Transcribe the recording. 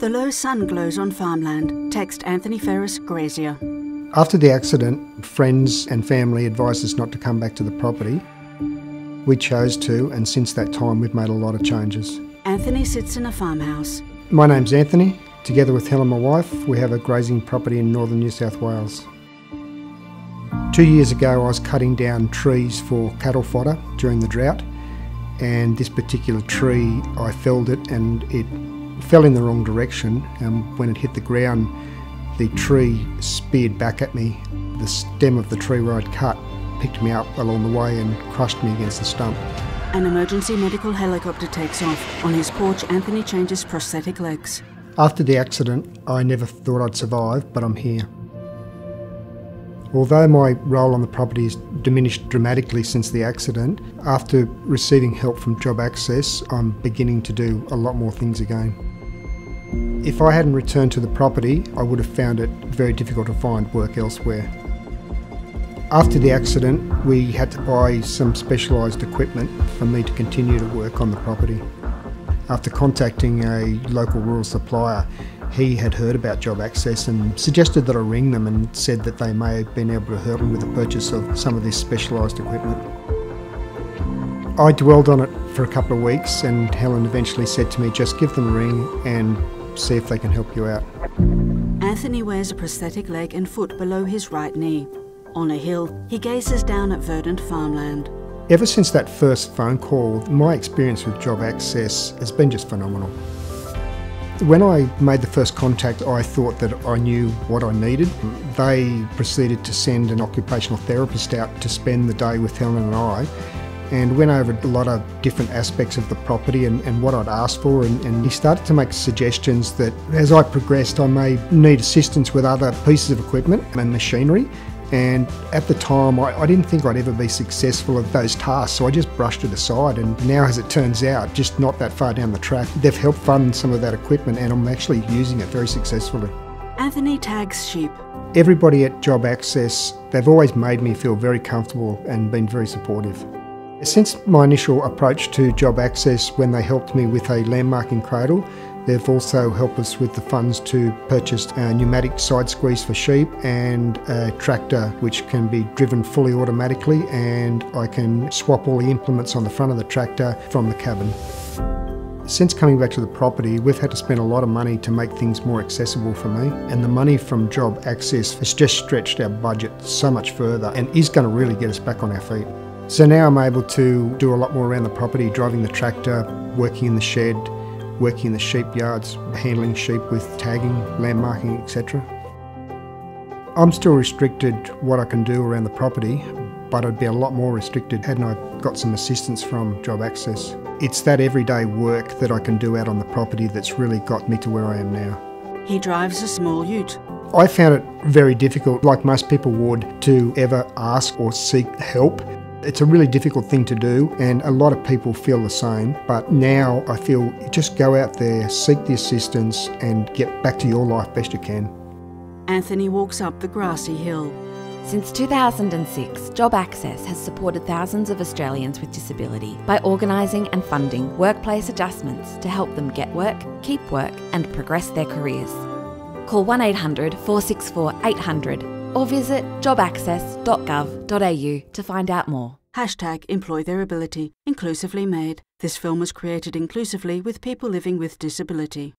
The low sun glows on farmland. Text Anthony Ferris, grazier. After the accident, friends and family advised us not to come back to the property. We chose to, and since that time we've made a lot of changes. Anthony sits in a farmhouse. My name's Anthony. Together with Helen, my wife, we have a grazing property in northern New South Wales. 2 years ago I was cutting down trees for cattle fodder during the drought, and this particular tree, I felled it and it fell in the wrong direction, and when it hit the ground the tree speared back at me. The stem of the tree where I'd cut picked me up along the way and crushed me against the stump. An emergency medical helicopter takes off. On his porch, Anthony changes prosthetic legs. After the accident I never thought I'd survive, but I'm here. Although my role on the property has diminished dramatically since the accident, after receiving help from JobAccess, I'm beginning to do a lot more things again. If I hadn't returned to the property, I would have found it very difficult to find work elsewhere. After the accident, we had to buy some specialised equipment for me to continue to work on the property. After contacting a local rural supplier, he had heard about JobAccess and suggested that I ring them, and said that they may have been able to help me with the purchase of some of this specialised equipment. I dwelled on it for a couple of weeks, and Helen eventually said to me, just give them a ring and see if they can help you out. Anthony wears a prosthetic leg and foot below his right knee. On a hill, he gazes down at verdant farmland. Ever since that first phone call, my experience with JobAccess has been just phenomenal. When I made the first contact, I thought that I knew what I needed. They proceeded to send an occupational therapist out to spend the day with Helen and I, and went over a lot of different aspects of the property and what I'd asked for, and he started to make suggestions that as I progressed I may need assistance with other pieces of equipment and machinery. And at the time I didn't think I'd ever be successful at those tasks, so I just brushed it aside, and now, as it turns out, just not that far down the track, they've helped fund some of that equipment and I'm actually using it very successfully. Anthony tags sheep. Everybody at JobAccess, they've always made me feel very comfortable and been very supportive. Since my initial approach to JobAccess, when they helped me with a landmarking cradle, they've also helped us with the funds to purchase a pneumatic side squeeze for sheep and a tractor which can be driven fully automatically, and I can swap all the implements on the front of the tractor from the cabin. Since coming back to the property, we've had to spend a lot of money to make things more accessible for me, and the money from JobAccess has just stretched our budget so much further and is going to really get us back on our feet. So now I'm able to do a lot more around the property, driving the tractor, working in the shed, working in the sheep yards, handling sheep with tagging, landmarking, etc. I'm still restricted what I can do around the property, but I'd be a lot more restricted hadn't I got some assistance from JobAccess. It's that everyday work that I can do out on the property that's really got me to where I am now. He drives a small ute. I found it very difficult, like most people would, to ever ask or seek help. It's a really difficult thing to do, and a lot of people feel the same, but now I feel just go out there, seek the assistance and get back to your life best you can. Anthony walks up the grassy hill. Since 2006, JobAccess has supported thousands of Australians with disability by organising and funding workplace adjustments to help them get work, keep work and progress their careers. Call 1800 464 800 or visit jobaccess.gov.au to find out more. #Employ Their Ability, inclusively made. This film was created inclusively with people living with disability.